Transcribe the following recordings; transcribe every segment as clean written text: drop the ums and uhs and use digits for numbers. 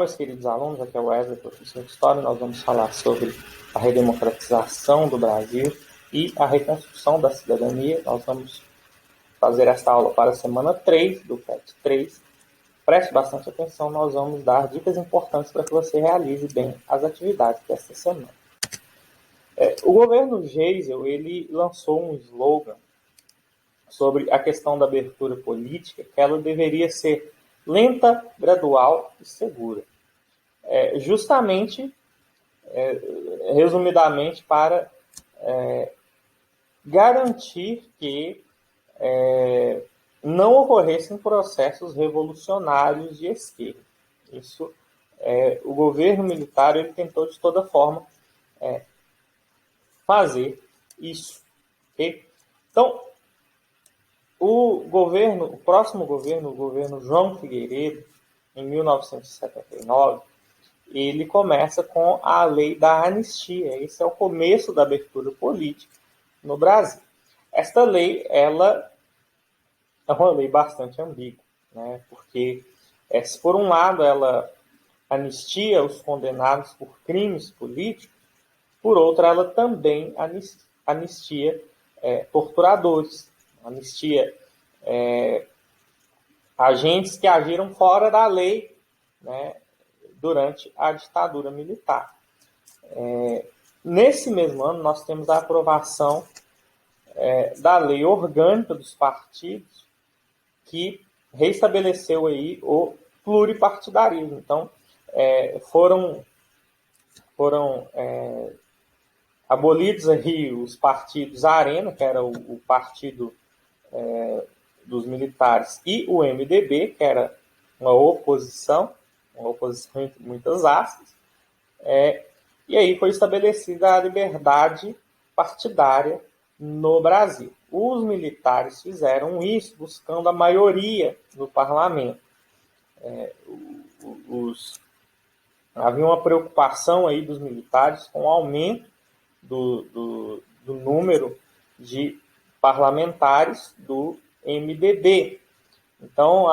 meus queridos alunos, aqui é o Wesley, professor de História. Nós vamos falar sobre a redemocratização do Brasil e a reconstrução da cidadania. Nós vamos fazer esta aula para a semana 3 do PET 3. Preste bastante atenção, nós vamos dar dicas importantes para que você realize bem as atividades desta semana. O governo Geisel, ele lançou um slogan sobre a questão da abertura política, que ela deveria ser lenta, gradual e segura. Resumidamente, para garantir que não ocorressem processos revolucionários de esquerda. Isso, o governo militar ele tentou de toda forma fazer isso. Okay? Então, o próximo governo, o governo João Figueiredo, em 1979, ele começa com a lei da anistia. Esse é o começo da abertura política no Brasil. Esta lei, ela é uma lei bastante ambígua, né? Porque, se por um lado ela anistia os condenados por crimes políticos, por outro, ela também anistia torturadores, anistia agentes que agiram fora da lei, né, durante a ditadura militar. Nesse mesmo ano, nós temos a aprovação da lei orgânica dos partidos, que reestabeleceu aí o pluripartidarismo. Então, foram abolidos aí os partidos Arena, que era o partido dos militares, e o MDB, que era uma oposição entre muitas aspas, e aí foi estabelecida a liberdade partidária no Brasil. Os militares fizeram isso buscando a maioria no parlamento. Havia uma preocupação aí dos militares com o aumento do número de parlamentares do MDB. Então,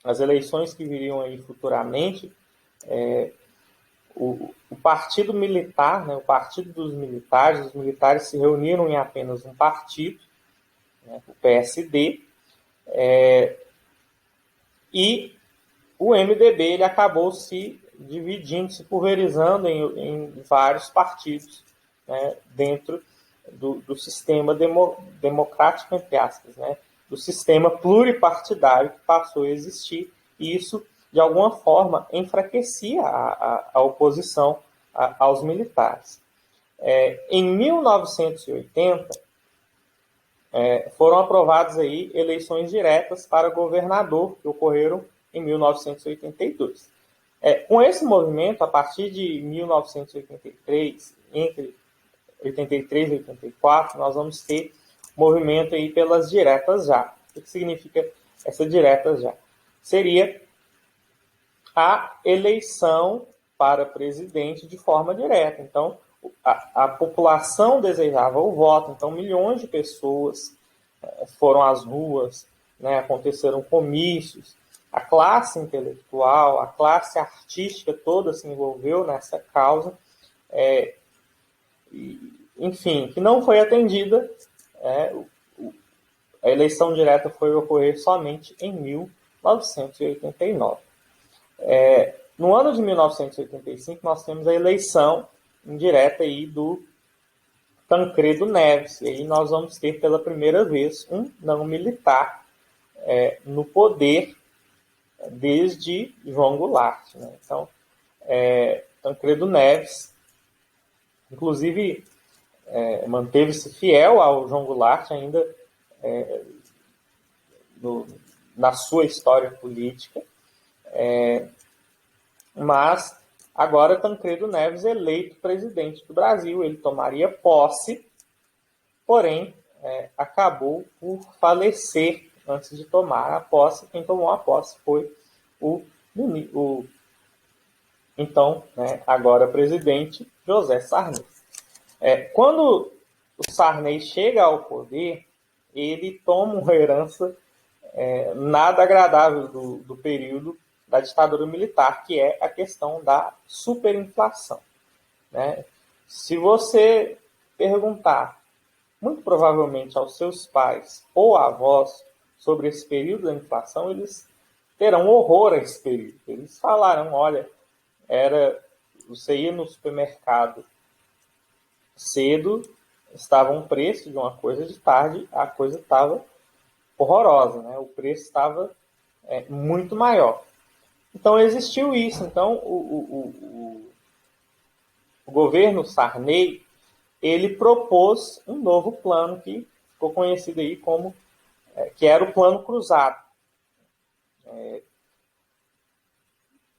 as eleições que viriam aí futuramente, o partido militar, né, o partido dos militares, os militares se reuniram em apenas um partido, né, o PSD, e o MDB ele acabou se dividindo, se pulverizando em vários partidos, né, dentro do sistema democrático, entre aspas, né, do sistema pluripartidário que passou a existir, e isso, de alguma forma, enfraquecia a oposição aos militares. Em 1980, foram aprovadas aí eleições diretas para governador, que ocorreram em 1982. Com esse movimento, a partir de 1983, entre 83 e 84, nós vamos ter movimento aí pelas diretas já. O que significa essa diretas já? Seria a eleição para presidente de forma direta. Então, a população desejava o voto, então milhões de pessoas foram às ruas, né, aconteceram comícios, a classe intelectual, a classe artística toda se envolveu nessa causa, enfim, que não foi atendida. A eleição direta foi ocorrer somente em 1989. No ano de 1985, nós temos a eleição indireta aí do Tancredo Neves, e aí nós vamos ter pela primeira vez um não militar no poder desde João Goulart, né? Então, Tancredo Neves, inclusive, manteve-se fiel ao João Goulart ainda na sua história política, mas agora Tancredo Neves eleito presidente do Brasil, ele tomaria posse, porém acabou por falecer antes de tomar a posse. Quem tomou a posse foi o então, né, agora presidente, José Sarney. Quando o Sarney chega ao poder, ele toma uma herança nada agradável do período da ditadura militar, que é a questão da superinflação, né? Se você perguntar, muito provavelmente aos seus pais ou avós sobre esse período da inflação, eles terão horror a esse período. Eles falarão, olha, você ia no supermercado cedo, estava um preço de uma coisa, de tarde a coisa estava horrorosa, né? O preço estava muito maior. Então existiu isso. Então o governo Sarney, ele propôs um novo plano que ficou conhecido aí como que era o Plano Cruzado.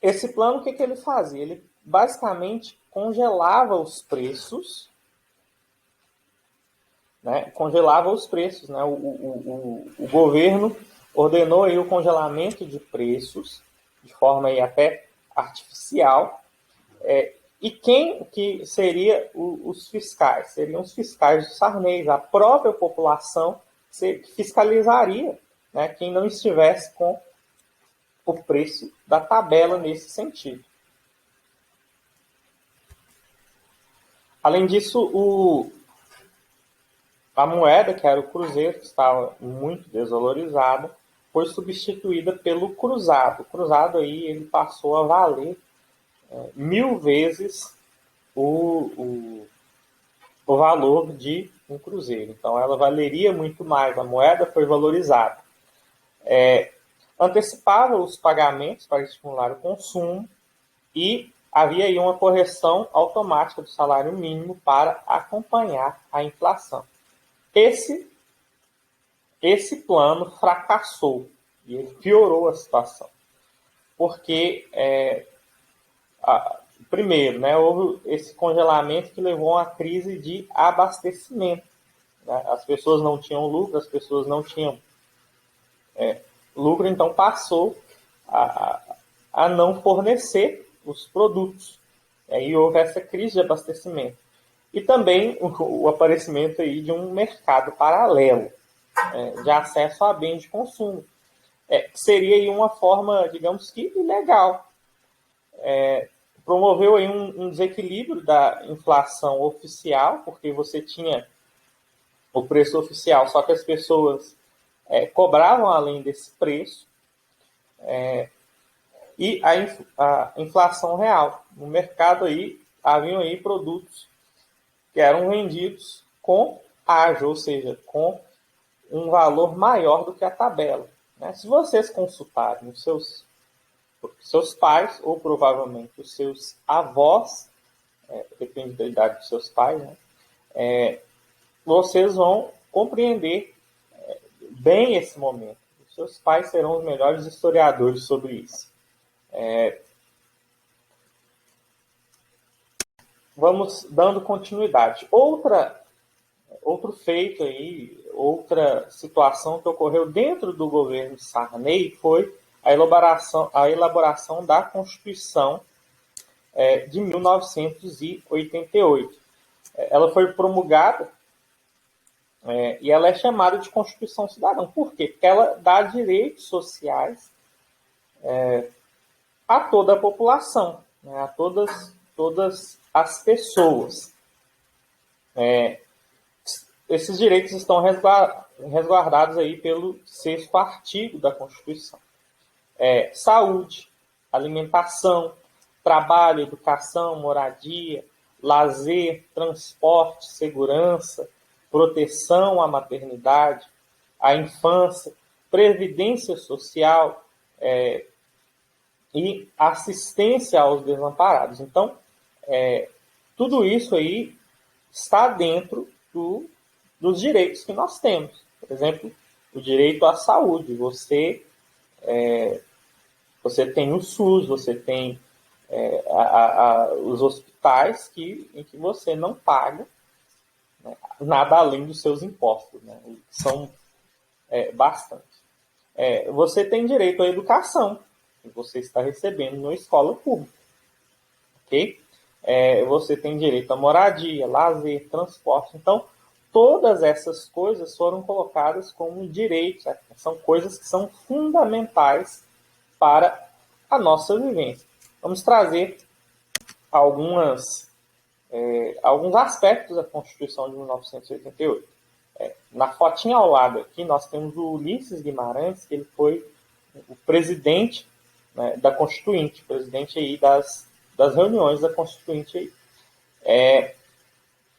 Esse plano, o que ele fazia? Ele basicamente congelava os preços, né? Congelava os preços, né? O governo ordenou aí o congelamento de preços de forma aí até artificial. E quem que seria os fiscais? Seriam os fiscais do Sarney, a própria população que fiscalizaria, né, quem não estivesse com o preço da tabela nesse sentido. Além disso, a moeda, que era o cruzeiro, que estava muito desvalorizada, foi substituída pelo cruzado. O cruzado aí, ele passou a valer 1000 vezes o valor de um cruzeiro. Então, ela valeria muito mais. A moeda foi valorizada. Antecipava os pagamentos para estimular o consumo e havia aí uma correção automática do salário mínimo para acompanhar a inflação. Esse plano fracassou e ele piorou a situação. Porque, primeiro, né, houve esse congelamento que levou a uma crise de abastecimento. Né? As pessoas não tinham lucro, as pessoas não tinham lucro, então passou a não fornecer os produtos. E houve essa crise de abastecimento. E também o aparecimento aí de um mercado paralelo de acesso a bens de consumo. Seria aí uma forma, digamos que, ilegal. Promoveu aí um desequilíbrio da inflação oficial, porque você tinha o preço oficial, só que as pessoas cobravam além desse preço, e a inflação real. No mercado aí, haviam aí produtos que eram vendidos com ágio, ou seja, com um valor maior do que a tabela. Né? Se vocês consultarem os seus pais, ou provavelmente os seus avós, depende da idade dos seus pais, né? Vocês vão compreender bem esse momento. Os seus pais serão os melhores historiadores sobre isso. Vamos dando continuidade. Outro feito aí, outra situação que ocorreu dentro do governo Sarney foi a elaboração da Constituição de 1988. Ela foi promulgada e ela é chamada de Constituição Cidadã. Por quê? Porque ela dá direitos sociais a toda a população, né? A todas as pessoas. Esses direitos estão resguardados aí pelo 6º artigo da Constituição. Saúde, alimentação, trabalho, educação, moradia, lazer, transporte, segurança, proteção à maternidade, à infância, previdência social e assistência aos desamparados. Então, tudo isso aí está dentro dos direitos que nós temos. Por exemplo, o direito à saúde. Você tem o SUS, você tem os hospitais em que você não paga, né, nada além dos seus impostos, né, que são bastante. Você tem direito à educação, que você está recebendo numa escola pública. Ok? Você tem direito à moradia, lazer, transporte. Então, todas essas coisas foram colocadas como direitos. São coisas que são fundamentais para a nossa vivência. Vamos trazer alguns aspectos da Constituição de 1988. Na fotinha ao lado aqui, nós temos o Ulisses Guimarães, que ele foi o presidente, né, da Constituinte, presidente aí das reuniões da Constituinte. Aí.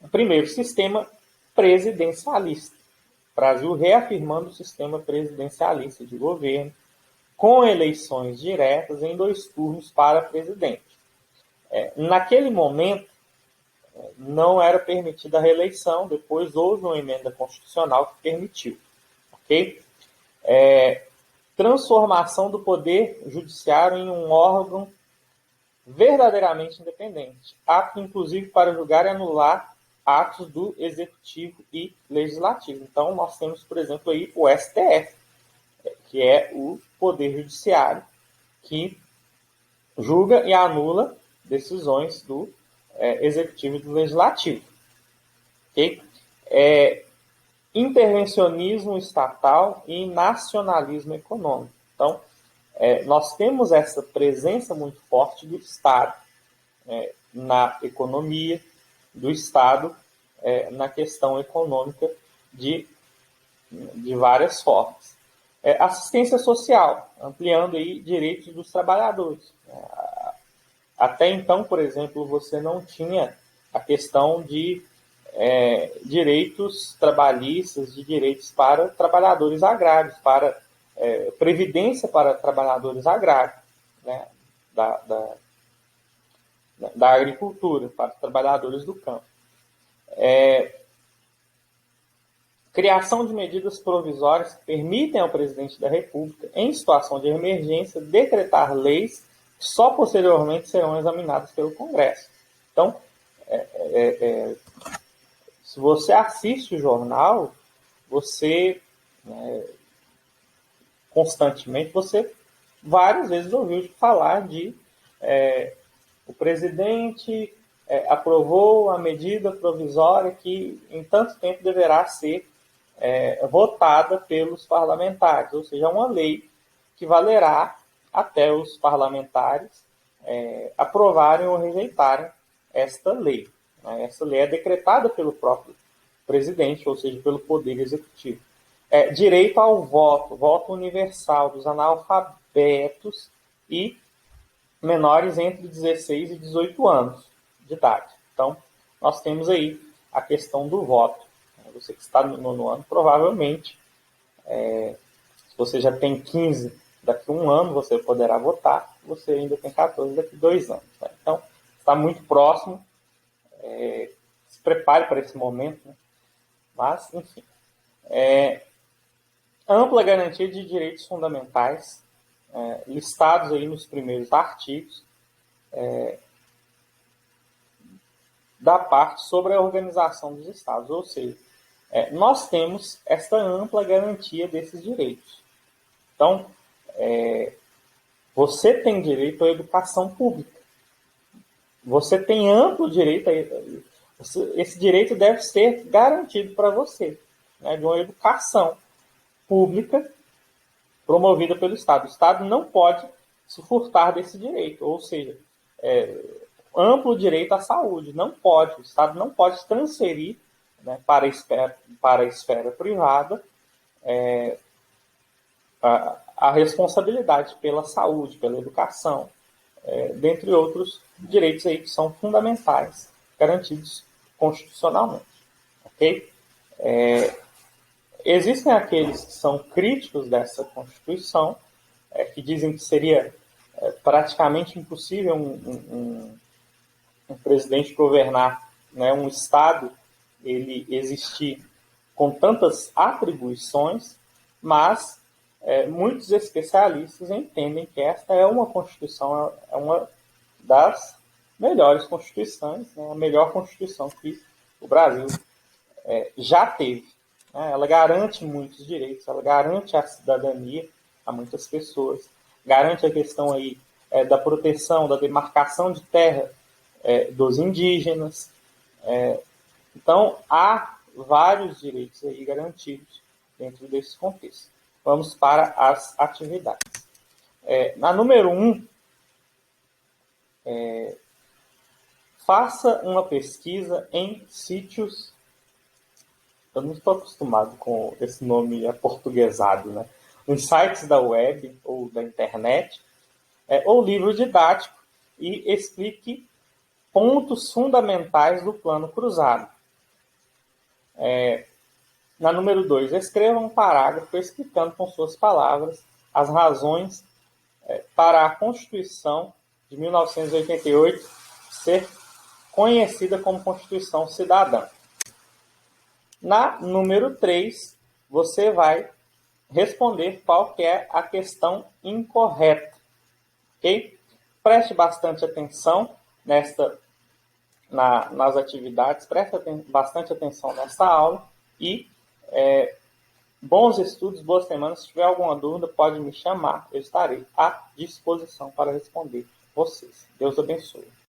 O primeiro, sistema presidencialista. Brasil reafirmando o sistema presidencialista de governo, com eleições diretas em 2 turnos para presidente. Naquele momento, não era permitida a reeleição, depois houve uma emenda constitucional que permitiu. Ok? Transformação do Poder Judiciário em um órgão verdadeiramente independente, apto inclusive para julgar e anular atos do Executivo e Legislativo. Então, nós temos, por exemplo, aí o STF, que é o Poder Judiciário, que julga e anula decisões do Executivo e do Legislativo. Okay? Intervencionismo estatal e nacionalismo econômico. Então, nós temos essa presença muito forte do Estado na economia, do Estado na questão econômica de várias formas. Assistência social, ampliando aí direitos dos trabalhadores. Até então, por exemplo, você não tinha a questão de direitos trabalhistas, de direitos para trabalhadores agrários, para previdência para trabalhadores agrários, né, da agricultura, para trabalhadores do campo. Criação de medidas provisórias que permitem ao presidente da República, em situação de emergência, decretar leis que só posteriormente serão examinadas pelo Congresso. Então, se você assiste o jornal, você constantemente, você várias vezes ouviu falar de o presidente aprovou a medida provisória que em tanto tempo deverá ser votada pelos parlamentares, ou seja, uma lei que valerá até os parlamentares aprovarem ou rejeitarem esta lei. Essa lei é decretada pelo próprio presidente, ou seja, pelo Poder Executivo. Direito ao voto, voto universal dos analfabetos e menores entre 16 e 18 anos de idade. Então, nós temos aí a questão do voto. Você que está no 9º ano, provavelmente, se você já tem 15 daqui a 1 ano, você poderá votar, você ainda tem 14 daqui a 2 anos. Tá? Então, está muito próximo, se prepare para esse momento, né? Mas, enfim. Ampla garantia de direitos fundamentais, listados aí nos primeiros artigos, da parte sobre a organização dos estados, ou seja, nós temos esta ampla garantia desses direitos. Então, você tem direito à educação pública. Você tem amplo direito esse direito deve ser garantido para você, né, de uma educação pública promovida pelo Estado. O Estado não pode se furtar desse direito, ou seja, amplo direito à saúde. Não pode, o Estado não pode transferir, né, para a esfera privada a responsabilidade pela saúde, pela educação, dentre outros direitos aí que são fundamentais, garantidos constitucionalmente. Ok? Existem aqueles que são críticos dessa Constituição, que dizem que seria praticamente impossível um presidente governar, né, um Estado, ele existir com tantas atribuições, mas muitos especialistas entendem que esta é uma Constituição, é uma das melhores Constituições, né, a melhor Constituição que o Brasil já teve. Ela garante muitos direitos, ela garante a cidadania a muitas pessoas, garante a questão aí da proteção, da demarcação de terra dos indígenas. Então, há vários direitos aí garantidos dentro desse contexto. Vamos para as atividades. Na número 1, Faça uma pesquisa em sítios. Eu não estou acostumado com esse nome aportuguesado, né? Em sites da web ou da internet, ou livro didático, e explique pontos fundamentais do plano cruzado. Na número 2, escreva um parágrafo explicando com suas palavras as razões para a Constituição de 1988 ser conhecida como Constituição Cidadã. Na número 3, você vai responder qual que é a questão incorreta. Ok? Preste bastante atenção nas atividades, preste bastante atenção nessa aula e bons estudos, boas semanas. Se tiver alguma dúvida, pode me chamar. Eu estarei à disposição para responder vocês. Deus abençoe.